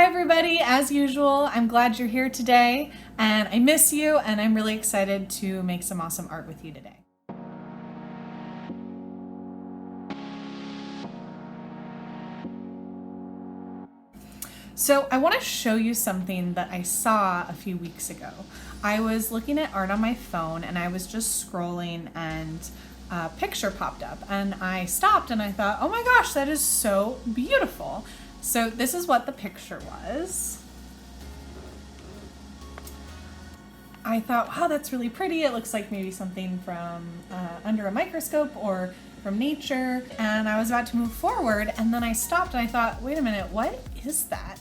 everybody, as usual, I'm glad you're here today, and I miss you, and I'm really excited to make some awesome art with you today. So I want to show you something that I saw a few weeks ago. I was looking at art on my phone and I was just scrolling and a picture popped up and I stopped and I thought, oh my gosh, that is so beautiful. So this is what the picture was. I thought, wow, that's really pretty. It looks like maybe something from under a microscope or from nature. And I was about to move forward and then I stopped and I thought, wait a minute, what is that?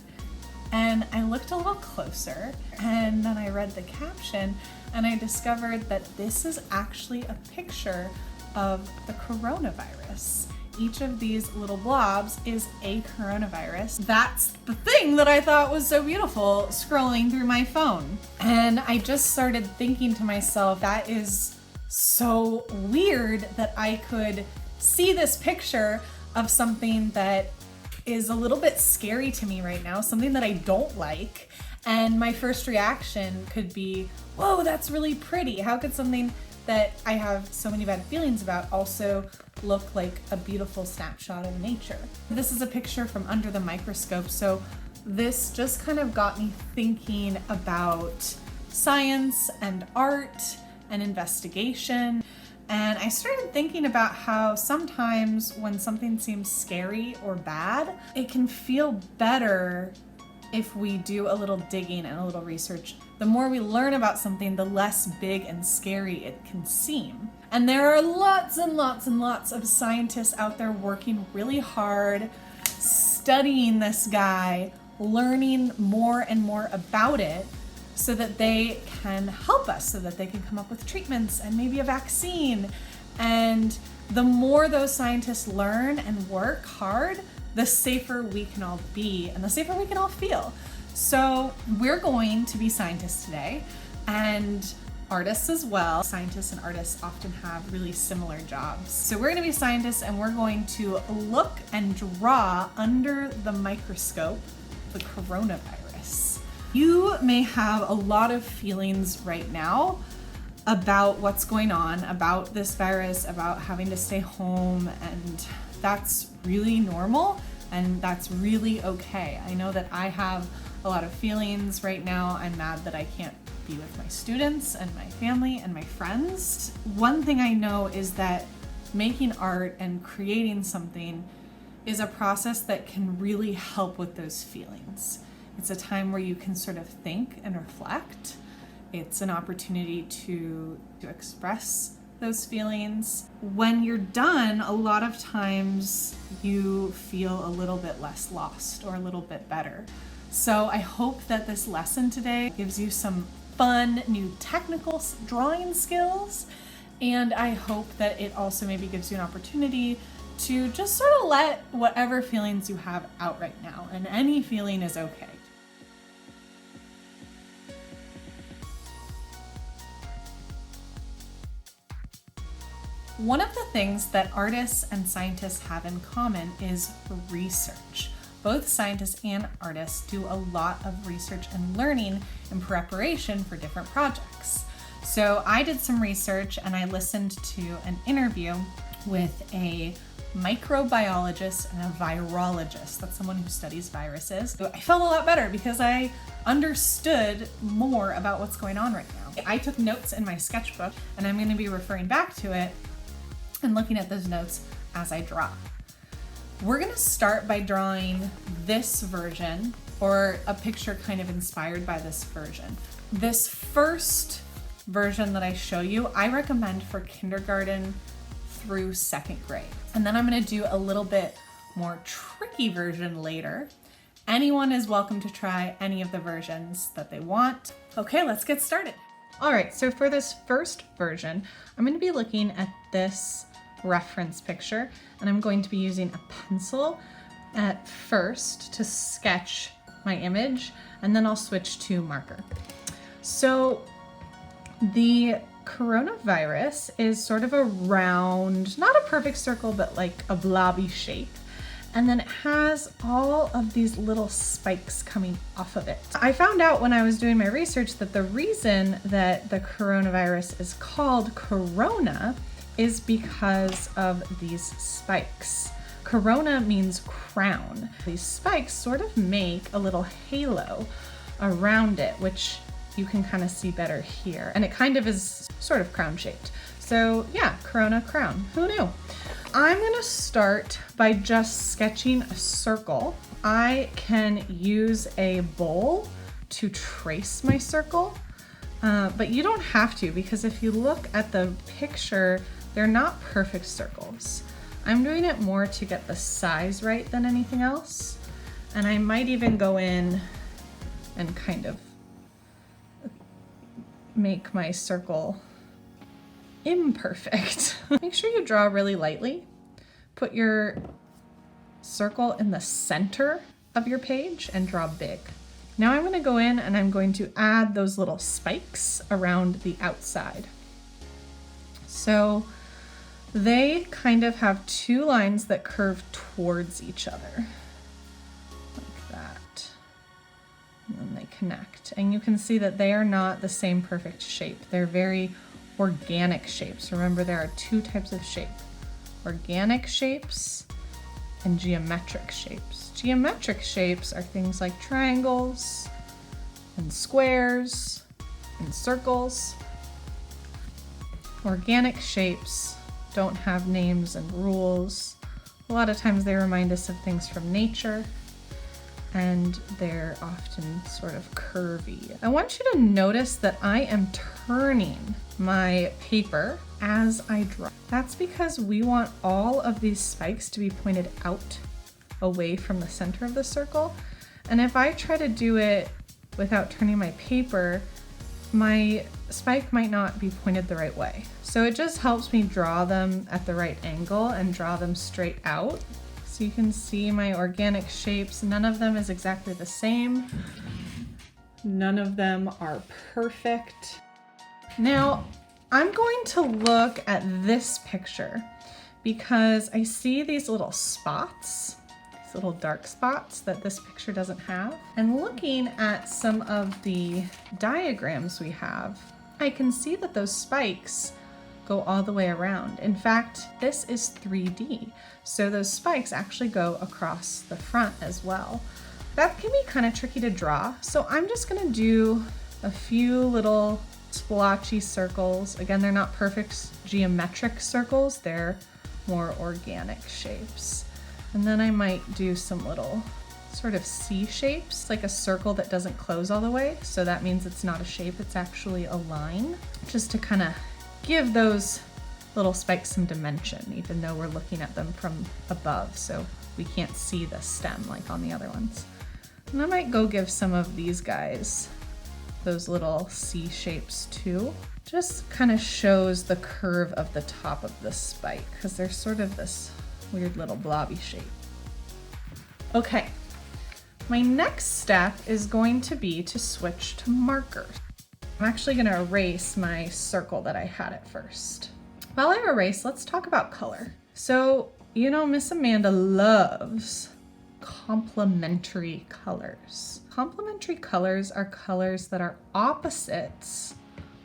And I looked a little closer and then I read the caption and I discovered that this is actually a picture of the coronavirus. Each of these little blobs is a coronavirus. That's the thing that I thought was so beautiful scrolling through my phone. And I just started thinking to myself, that is so weird that I could see this picture of something that is a little bit scary to me right now, something that I don't like. And my first reaction could be, whoa, that's really pretty. How could something that I have so many bad feelings about also look like a beautiful snapshot of nature? This is a picture from under the microscope. So this just kind of got me thinking about science and art and investigation. And I started thinking about how sometimes when something seems scary or bad, it can feel better if we do a little digging and a little research. The more we learn about something, the less big and scary it can seem. And there are lots and lots and lots of scientists out there working really hard, studying this guy, learning more and more about it, so that they can help us, so that they can come up with treatments and maybe a vaccine. And the more those scientists learn and work hard, the safer we can all be and the safer we can all feel. So we're going to be scientists today and artists as well. Scientists and artists often have really similar jobs. So we're gonna be scientists and we're going to look and draw under the microscope the coronavirus. You may have a lot of feelings right now about what's going on, about this virus, about having to stay home, and that's really normal and that's really okay. I know that I have a lot of feelings right now. I'm mad that I can't be with my students and my family and my friends. One thing I know is that making art and creating something is a process that can really help with those feelings. It's a time where you can sort of think and reflect. It's an opportunity to express those feelings. When you're done, a lot of times you feel a little bit less lost or a little bit better. So I hope that this lesson today gives you some fun new technical drawing skills, and I hope that it also maybe gives you an opportunity to just sort of let whatever feelings you have out right now, and any feeling is okay. One of the things that artists and scientists have in common is research. Both scientists and artists do a lot of research and learning in preparation for different projects. So I did some research and I listened to an interview with a microbiologist and a virologist. That's someone who studies viruses. So I felt a lot better because I understood more about what's going on right now. I took notes in my sketchbook and I'm going to be referring back to it and looking at those notes as I draw. We're gonna start by drawing this version, or a picture kind of inspired by this version. This first version that I show you, I recommend for kindergarten through 2nd grade. And then I'm gonna do a little bit more tricky version later. Anyone is welcome to try any of the versions that they want. Okay, let's get started. All right, so for this first version, I'm gonna be looking at this reference picture, and I'm going to be using a pencil at first to sketch my image, and then I'll switch to marker. So the coronavirus is sort of a round, not a perfect circle, but like a blobby shape. and then it has all of these little spikes coming off of it. I found out when I was doing my research that the reason that the coronavirus is called corona is because of these spikes. Corona means crown. These spikes sort of make a little halo around it, which you can kind of see better here. And it kind of is sort of crown shaped. So yeah, corona crown, who knew? I'm gonna start by just sketching a circle. I can use a bowl to trace my circle, but you don't have to, because if you look at the picture, they're not perfect circles. I'm doing it more to get the size right than anything else. And I might even go in and kind of make my circle imperfect. Make sure you draw really lightly. Put your circle in the center of your page and draw big. Now I'm going to go in and I'm going to add those little spikes around the outside. So they kind of have two lines that curve towards each other, like that. And then they connect. And you can see that they are not the same perfect shape. They're very organic shapes. Remember, there are two types of shape: organic shapes and geometric shapes. Geometric shapes are things like triangles and squares and circles. Organic shapes don't have names and rules. A lot of times they remind us of things from nature, and they're often sort of curvy. I want you to notice that I am turning my paper as I draw. That's because we want all of these spikes to be pointed out away from the center of the circle. And if I try to do it without turning my paper, my spike might not be pointed the right way. So it just helps me draw them at the right angle and draw them straight out. So you can see my organic shapes, none of them is exactly the same. None of them are perfect. Now, I'm going to look at this picture because I see these little spots, these little dark spots that this picture doesn't have. And looking at some of the diagrams we have, I can see that those spikes go all the way around. In fact, this is 3D, so those spikes actually go across the front as well. That can be kind of tricky to draw, so I'm just gonna do a few little splotchy circles. Again, they're not perfect geometric circles, they're more organic shapes. And then I might do some little sort of C shapes, like a circle that doesn't close all the way, so that means it's not a shape, it's actually a line, just to kind of give those little spikes some dimension, even though we're looking at them from above, so we can't see the stem like on the other ones. And I might go give some of these guys those little C shapes too. Just kind of shows the curve of the top of the spike, because they're sort of this weird little blobby shape. Okay, my next step is going to be to switch to markers. I'm actually going to erase my circle that I had at first. While I erase, let's talk about color. So, you know, Miss Amanda loves complementary colors. Complementary colors are colors that are opposites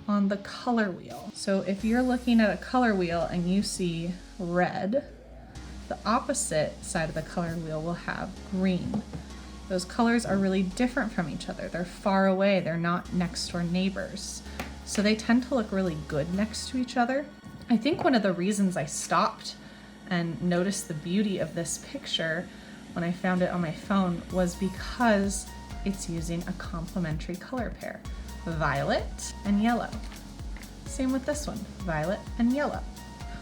on the color wheel. So if you're looking at a color wheel and you see red, the opposite side of the color wheel will have green. Those colors are really different from each other. They're far away, they're not next door neighbors. So they tend to look really good next to each other. I think one of the reasons I stopped and noticed the beauty of this picture when I found it on my phone was because it's using a complementary color pair, violet and yellow. Same with this one, violet and yellow.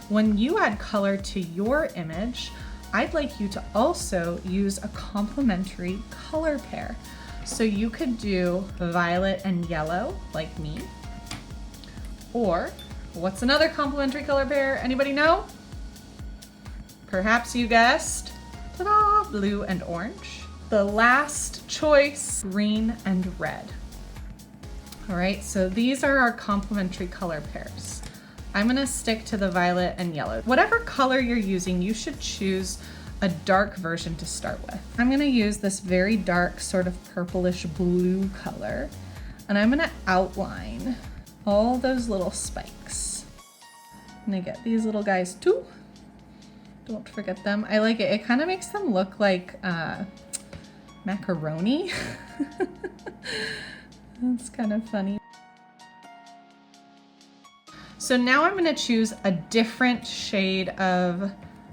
When you add color to your image, I'd like you to also use a complementary color pair. So you could do violet and yellow, like me. Or, what's another complementary color pair? Anybody know? Perhaps you guessed, ta-da, blue and orange. The last choice, green and red. All right, so these are our complementary color pairs. I'm gonna stick to the violet and yellow. Whatever color you're using, you should choose a dark version to start with. I'm gonna use this very dark sort of purplish blue color, and I'm gonna outline all those little spikes. I'm gonna get these little guys too. Don't forget them. I like it. It kind of makes them look like macaroni. That's kind of funny. So now I'm gonna choose a different shade of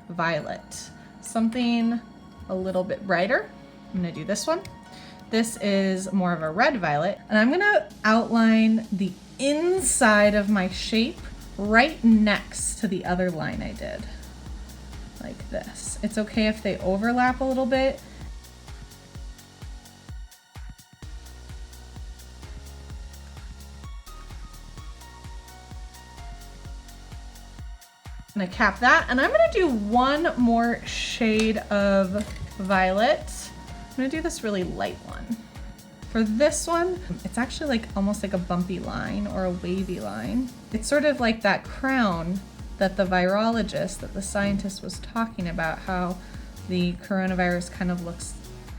violet. Something a little bit brighter. I'm gonna do this one. This is more of a red violet, and I'm gonna outline the inside of my shape right next to the other line I did, like this. It's okay if they overlap a little bit. I'm gonna cap that, and I'm gonna do one more shade of violet. I'm gonna do this really light one. For this one, it's actually like almost like a bumpy line or a wavy line. It's sort of like that crown that the virologist, that the scientist was talking about, how the coronavirus kind of looks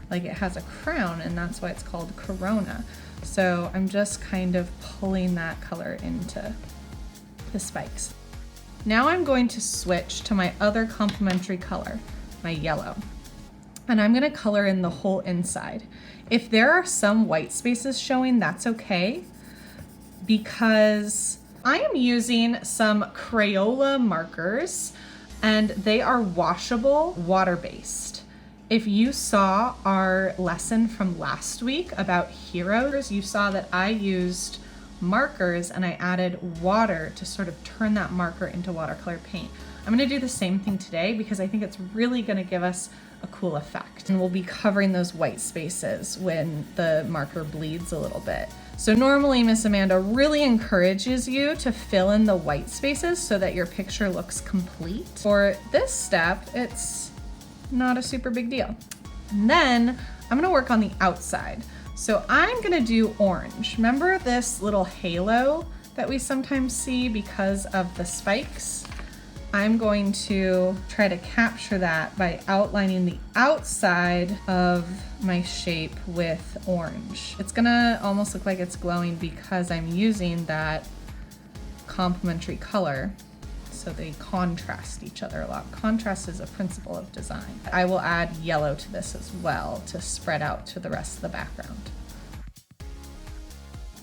like it has a crown, and that's why it's called corona. So I'm just kind of pulling that color into the spikes. Now I'm going to switch to my other complementary color, my yellow. And I'm gonna color in the whole inside. If there are some white spaces showing, that's okay, because I am using some Crayola markers, and they are washable, water-based. If you saw our lesson from last week about heroes, you saw that I used markers and I added water to sort of turn that marker into watercolor paint. I'm gonna do the same thing today because I think it's really gonna give us a cool effect. And we'll be covering those white spaces when the marker bleeds a little bit. So normally Miss Amanda really encourages you to fill in the white spaces so that your picture looks complete. For this step, it's not a super big deal. And then I'm gonna work on the outside. So I'm gonna do orange. Remember this little halo that we sometimes see because of the spikes? I'm going to try to capture that by outlining the outside of my shape with orange. It's gonna almost look like it's glowing because I'm using that complementary color, so they contrast each other a lot. Contrast is a principle of design. I will add yellow to this as well to spread out to the rest of the background.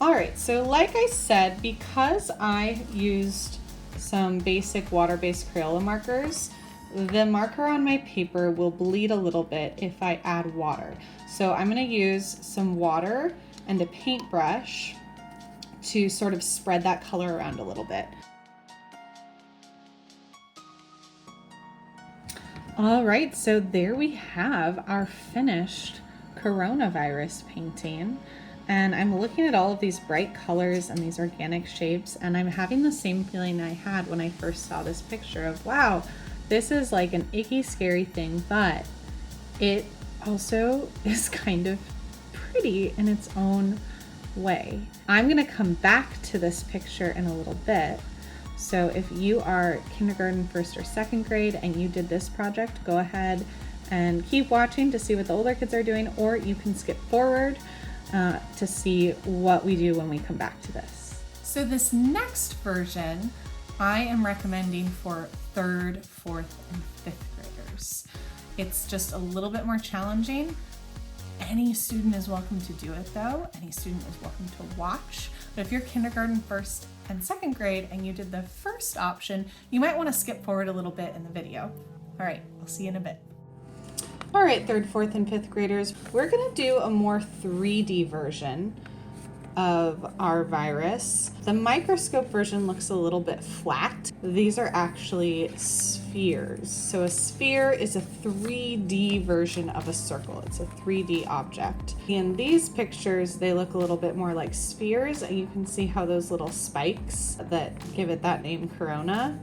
All right, so like I said, because I used some basic water-based Crayola markers, the marker on my paper will bleed a little bit if I add water. So I'm gonna use some water and a paintbrush to sort of spread that color around a little bit. All right, so there we have our finished coronavirus painting. And I'm looking at all of these bright colors and these organic shapes, and I'm having the same feeling I had when I first saw this picture of, wow, this is like an icky, scary thing, but it also is kind of pretty in its own way. I'm gonna come back to this picture in a little bit. So if you are kindergarten, first or second grade, and you did this project, go ahead and keep watching to see what the older kids are doing, or you can skip forward to see what we do when we come back to this. So this next version, I am recommending for 3rd, 4th, and 5th graders. It's just a little bit more challenging. Any student is welcome to do it though. Any student is welcome to watch. But if you're kindergarten, 1st, and 2nd grade, and you did the first option, you might want to skip forward a little bit in the video. All right, I'll see you in a bit. All right, 3rd, 4th, and 5th graders, we're gonna do a more 3D version of our virus. The microscope version looks a little bit flat. These are actually spheres. So a sphere is a 3D version of a circle. It's a 3D object. In these pictures, they look a little bit more like spheres, and you can see how those little spikes that give it that name, corona,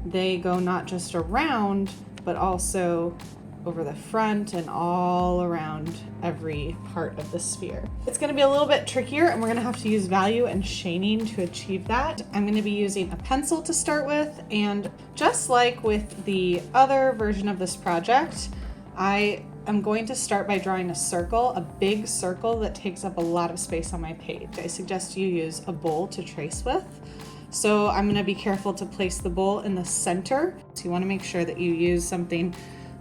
they go not just around, but also over the front and all around every part of the sphere. It's gonna be a little bit trickier, and we're gonna have to use value and shading to achieve that. I'm gonna be using a pencil to start with, and just like with the other version of this project, I am going to start by drawing a circle, a big circle that takes up a lot of space on my page. I suggest you use a bowl to trace with. So I'm going to be careful to place the bowl in the center. So you want to make sure that you use something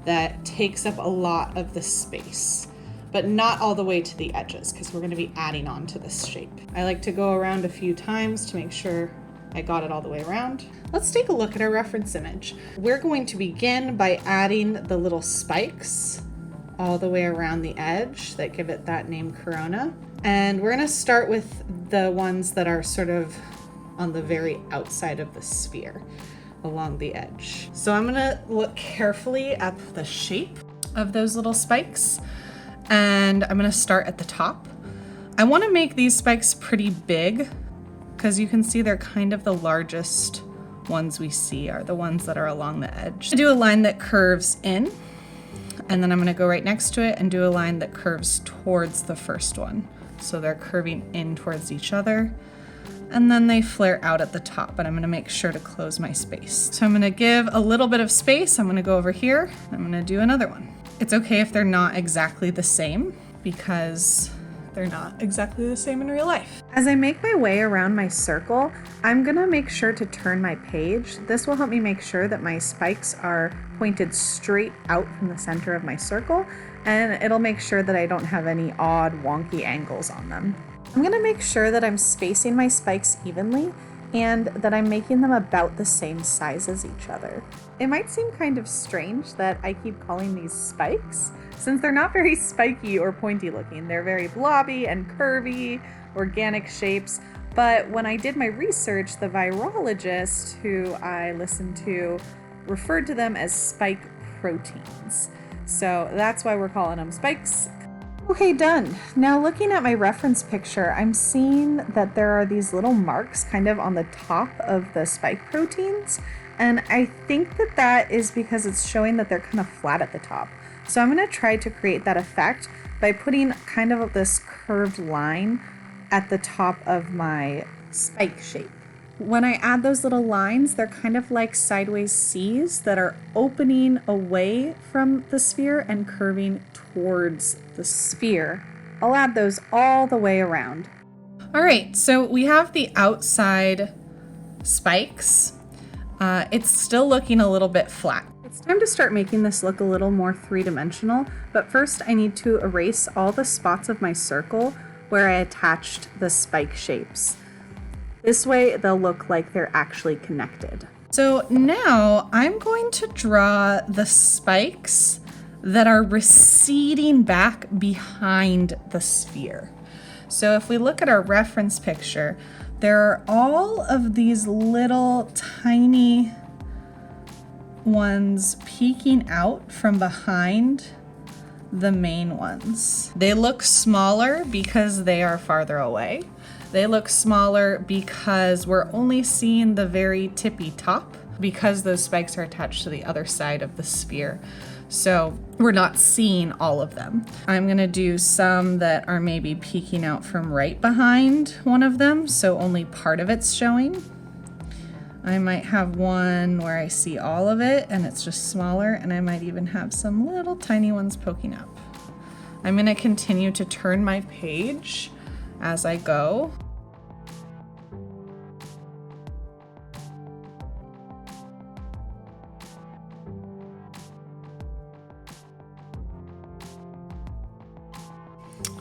that takes up a lot of the space, but not all the way to the edges, because we're going to be adding on to this shape. I like to go around a few times to make sure I got it all the way around. Let's take a look at our reference image. We're going to begin by adding the little spikes all the way around the edge that give it that name Corona. And we're going to start with the ones that are sort of on the very outside of the sphere along the edge. So I'm going to look carefully at the shape of those little spikes, and I'm going to start at the top. I want to make these spikes pretty big because you can see they're kind of the largest ones we see are the ones that are along the edge. I do a line that curves in, and then I'm going to go right next to it and do a line that curves towards the first one. So they're curving in towards each other, and then they flare out at the top, but I'm going to make sure to close my space. So I'm going to give a little bit of space. I'm going to go over here. I'm going to do another one. It's okay if they're not exactly the same, because they're not exactly the same in real life. As I make my way around my circle, I'm gonna make sure to turn my page. This will help me make sure that my spikes are pointed straight out from the center of my circle, and it'll make sure that I don't have any odd, wonky angles on them. I'm gonna make sure that I'm spacing my spikes evenly and that I'm making them about the same size as each other. It might seem kind of strange that I keep calling these spikes, since they're not very spiky or pointy looking. They're very blobby and curvy, organic shapes. But when I did my research, the virologist who I listened to referred to them as spike proteins. So that's why we're calling them spikes. Okay, done. Now looking at my reference picture, I'm seeing that there are these little marks kind of on the top of the spike proteins. And I think that that is because it's showing that they're kind of flat at the top. So I'm going to try to create that effect by putting kind of this curved line at the top of my spike shape. When I add those little lines, they're kind of like sideways C's that are opening away from the sphere and curving towards the sphere. I'll add those all the way around. All right, so we have the outside spikes. It's still looking a little bit flat. It's time to start making this look a little more three-dimensional, but first I need to erase all the spots of my circle where I attached the spike shapes. This way they'll look like they're actually connected. So now I'm going to draw the spikes that are receding back behind the sphere. So if we look at our reference picture, there are all of these little tiny ones peeking out from behind the main ones. They look smaller because they are farther away. They look smaller because we're only seeing the very tippy top because those spikes are attached to the other side of the sphere. So we're not seeing all of them. I'm gonna do some that are maybe peeking out from right behind one of them, so only part of it's showing. I might have one where I see all of it and it's just smaller, and I might even have some little tiny ones poking up. I'm gonna continue to turn my page as I go.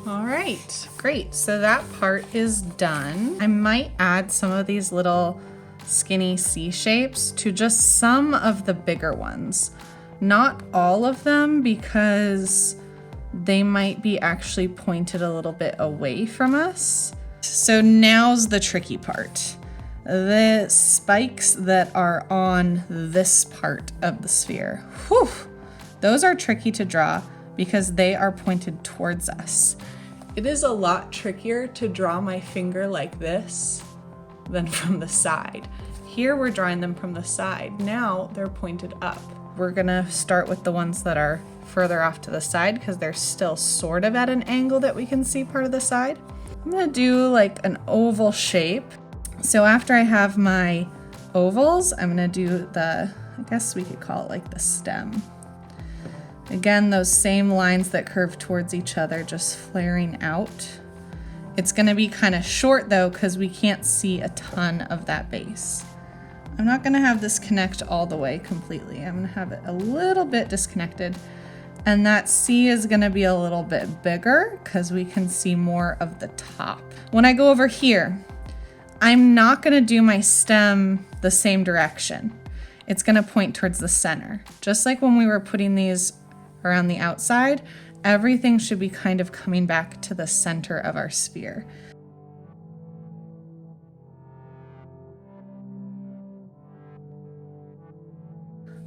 All right, great. So that part is done. I might add some of these little skinny C shapes to just some of the bigger ones. Not all of them, because they might be actually pointed a little bit away from us. So now's the tricky part. The spikes that are on this part of the sphere. Whew, those are tricky to draw because they are pointed towards us. It is a lot trickier to draw my finger like this than from the side. Here we're drawing them from the side. Now they're pointed up. We're gonna start with the ones that are further off to the side because they're still sort of at an angle that we can see part of the side. I'm gonna do like an oval shape. So after I have my ovals, I'm gonna do the, I guess we could call it like the stem. Again, those same lines that curve towards each other, just flaring out. It's gonna be kind of short though, because we can't see a ton of that base. I'm not gonna have this connect all the way completely. I'm gonna have it a little bit disconnected. And that C is gonna be a little bit bigger because we can see more of the top. When I go over here, I'm not gonna do my stem the same direction. It's gonna point towards the center. Just like when we were putting these around the outside, everything should be kind of coming back to the center of our sphere.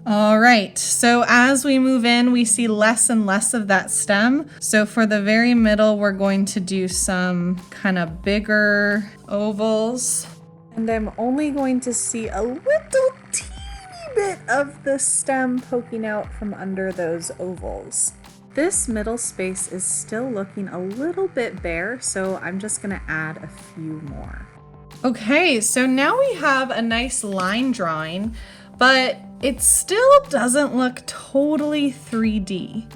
All right, so as we move in, we see less and less of that stem. So for the very middle, we're going to do some kind of bigger ovals. And I'm only going to see a little teeny bit of the stem poking out from under those ovals. This middle space is still looking a little bit bare, so I'm just gonna add a few more. Okay, so now we have a nice line drawing, but it still doesn't look totally 3D.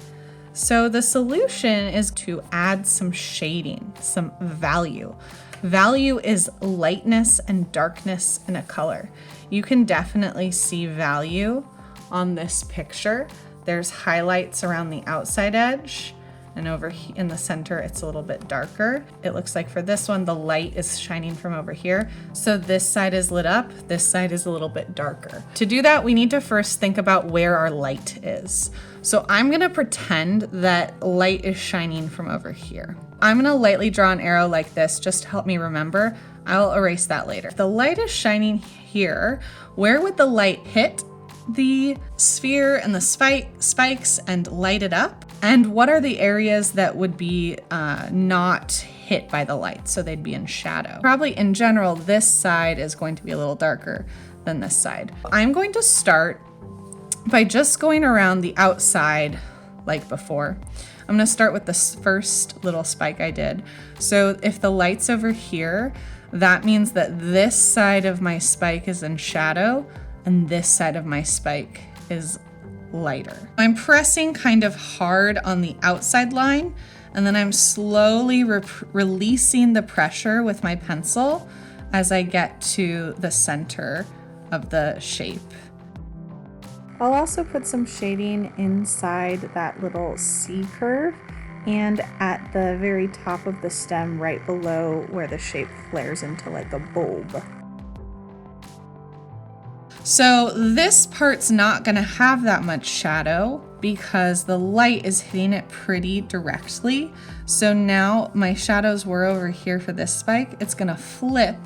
So the solution is to add some shading, some value. Value is lightness and darkness in a color. You can definitely see value on this picture. There's highlights around the outside edge, and over in the center, it's a little bit darker. It looks like for this one, the light is shining from over here. So this side is lit up, this side is a little bit darker. To do that, we need to first think about where our light is. So I'm gonna pretend that light is shining from over here. I'm gonna lightly draw an arrow like this just to help me remember. I'll erase that later. The light is shining here. Where would the light hit the sphere and the spikes and light it up? And what are the areas that would be not hit by the light, so they'd be in shadow? Probably in general, this side is going to be a little darker than this side. I'm going to start by just going around the outside like before. I'm gonna start with this first little spike I did. So if the light's over here, that means that this side of my spike is in shadow and this side of my spike is lighter. I'm pressing kind of hard on the outside line, and then I'm slowly releasing the pressure with my pencil as I get to the center of the shape. I'll also put some shading inside that little C curve and at the very top of the stem right below where the shape flares into like a bulb. So this part's not gonna have that much shadow because the light is hitting it pretty directly. So now my shadows were over here for this spike. It's gonna flip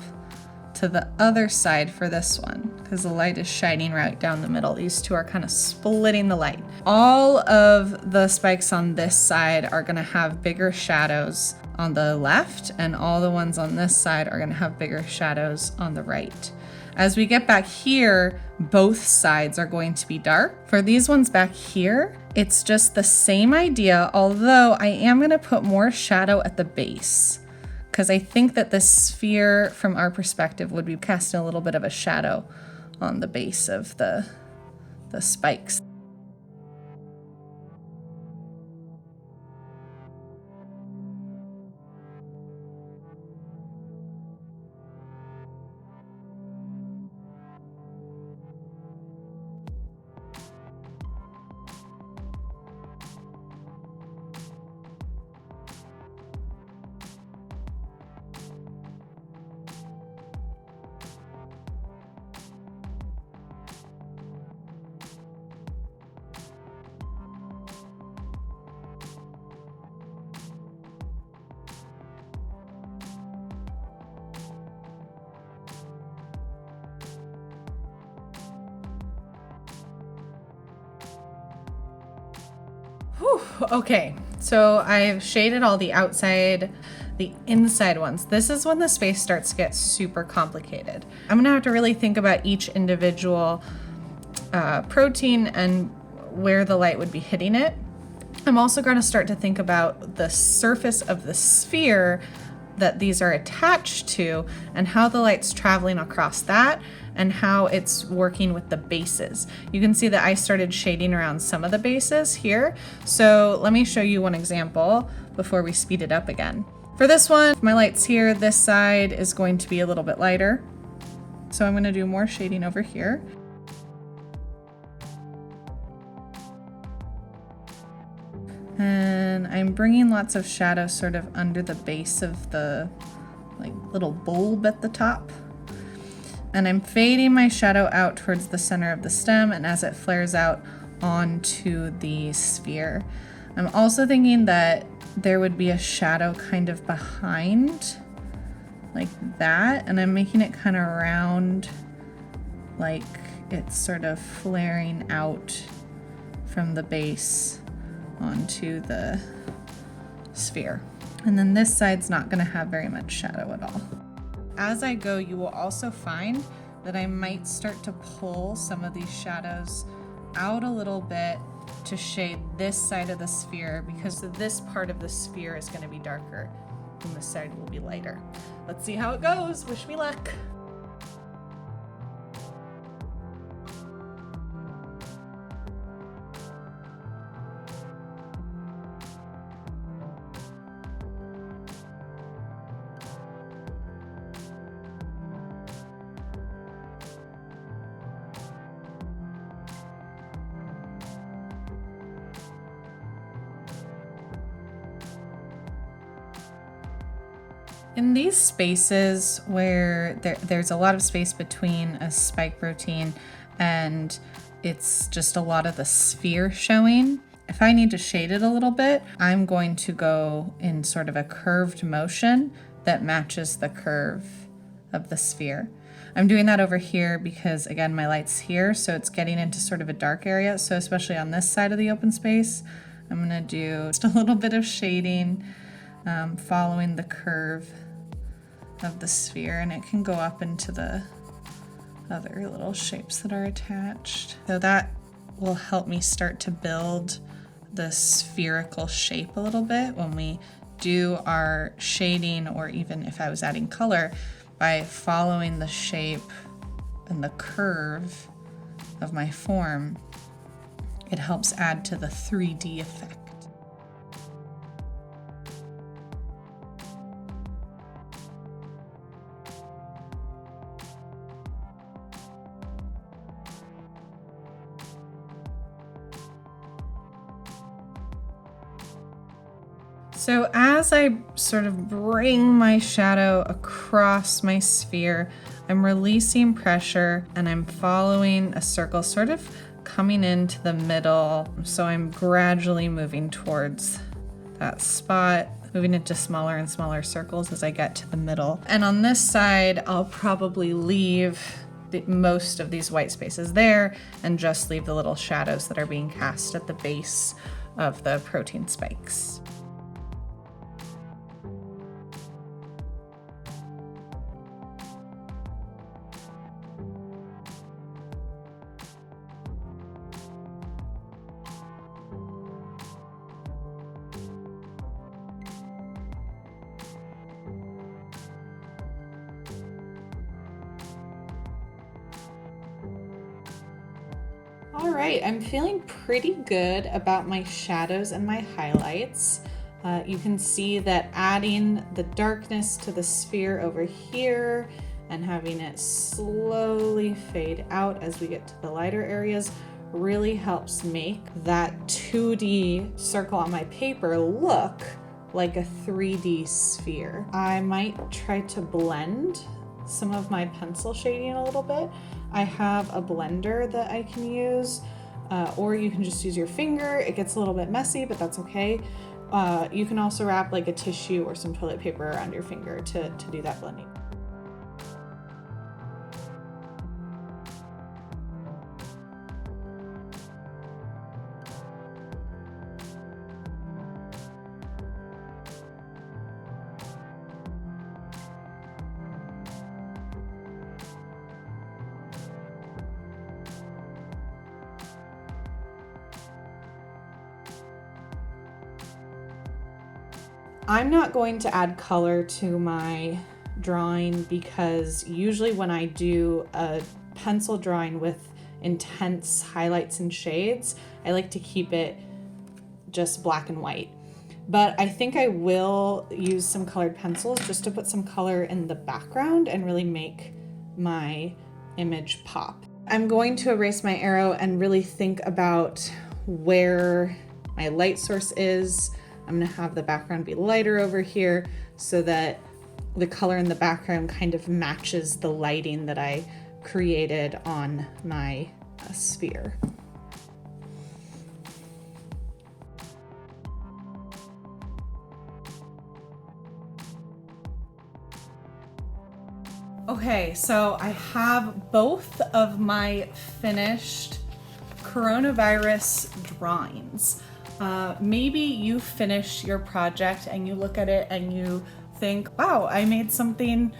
to the other side for this one because the light is shining right down the middle. These two are kind of splitting the light. All of the spikes on this side are gonna have bigger shadows on the left, and all the ones on this side are gonna have bigger shadows on the right. As we get back here, both sides are going to be dark. For these ones back here, it's just the same idea, although I am gonna put more shadow at the base because I think that this sphere from our perspective would be casting a little bit of a shadow on the base of the spikes. Whew, okay, so I've shaded all the outside, the inside ones. This is when the space starts to get super complicated. I'm gonna have to really think about each individual protein and where the light would be hitting it. I'm also gonna start to think about the surface of the sphere that these are attached to and how the light's traveling across that and how it's working with the bases. You can see that I started shading around some of the bases here. So let me show you one example before we speed it up again. For this one, my light's here, this side is going to be a little bit lighter. So I'm going to do more shading over here. And I'm bringing lots of shadow sort of under the base of the little bulb at the top. And I'm fading my shadow out towards the center of the stem and as it flares out onto the sphere. I'm also thinking that there would be a shadow kind of behind like that, and I'm making it kind of round, like it's sort of flaring out from the base onto the sphere. And then this side's not going to have very much shadow at all. As I go, you will also find that I might start to pull some of these shadows out a little bit to shade this side of the sphere, because this part of the sphere is going to be darker and this side will be lighter. Let's see how it goes. Wish me luck. In these spaces where there's a lot of space between a spike protein and it's just a lot of the sphere showing, if I need to shade it a little bit, I'm going to go in sort of a curved motion that matches the curve of the sphere. I'm doing that over here because, again, my light's here, so it's getting into sort of a dark area. So especially on this side of the open space, I'm gonna do just a little bit of shading, following the curve of the sphere, and it can go up into the other little shapes that are attached. So that will help me start to build the spherical shape a little bit when we do our shading, or even if I was adding color, by following the shape and the curve of my form, it helps add to the 3D effect. So as I sort of bring my shadow across my sphere, I'm releasing pressure and I'm following a circle, sort of coming into the middle. So I'm gradually moving towards that spot, moving into smaller and smaller circles as I get to the middle. And on this side, I'll probably leave most of these white spaces there and just leave the little shadows that are being cast at the base of the protein spikes. All right, I'm feeling pretty good about my shadows and my highlights. You can see that adding the darkness to the sphere over here and having it slowly fade out as we get to the lighter areas really helps make that 2D circle on my paper look like a 3D sphere. I might try to blend some of my pencil shading a little bit. I have a blender that I can use, or you can just use your finger. It gets a little bit messy, but that's okay. You can also wrap like a tissue or some toilet paper around your finger to do that blending. I'm not going to add color to my drawing because usually when I do a pencil drawing with intense highlights and shades, I like to keep it just black and white. But I think I will use some colored pencils just to put some color in the background and really make my image pop. I'm going to erase my arrow and really think about where my light source is. I'm gonna have the background be lighter over here so that the color in the background kind of matches the lighting that I created on my sphere. Okay, so I have both of my finished coronavirus drawings. Maybe you finish your project and you look at it and you think, wow, I made something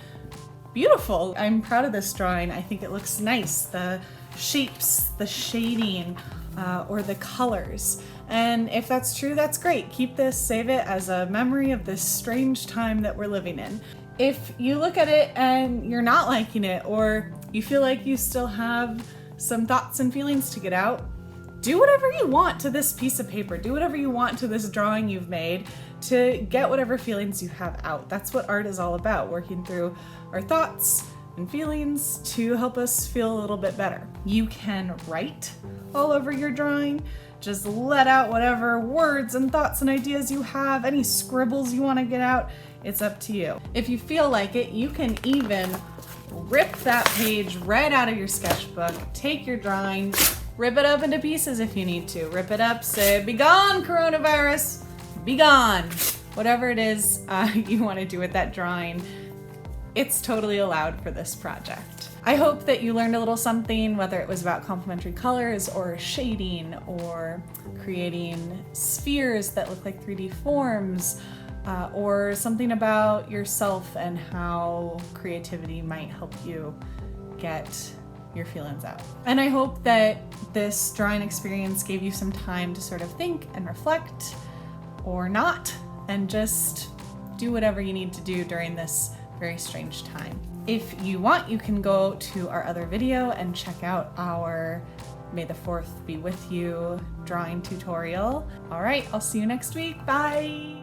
beautiful. I'm proud of this drawing. I think it looks nice. The shapes, the shading, or the colors. And if that's true, that's great. Keep this, save it as a memory of this strange time that we're living in. If you look at it and you're not liking it, or you feel like you still have some thoughts and feelings to get out, do whatever you want to this piece of paper. Do whatever you want to this drawing you've made to get whatever feelings you have out. That's what art is all about, working through our thoughts and feelings to help us feel a little bit better. You can write all over your drawing. Just let out whatever words and thoughts and ideas you have, any scribbles you want to get out. It's up to you. If you feel like it, you can even rip that page right out of your sketchbook, take your drawing, rip it up into pieces if you need to. Rip it up, say, "Be gone, coronavirus, be gone." Whatever it is you want to do with that drawing, it's totally allowed for this project. I hope that you learned a little something, whether it was about complementary colors or shading or creating spheres that look like 3D forms, or something about yourself and how creativity might help you get your feelings out. And I hope that this drawing experience gave you some time to sort of think and reflect, or not, and just do whatever you need to do during this very strange time. If you want, you can go to our other video and check out our May the 4th be with you drawing tutorial. All right, I'll see you next week. Bye.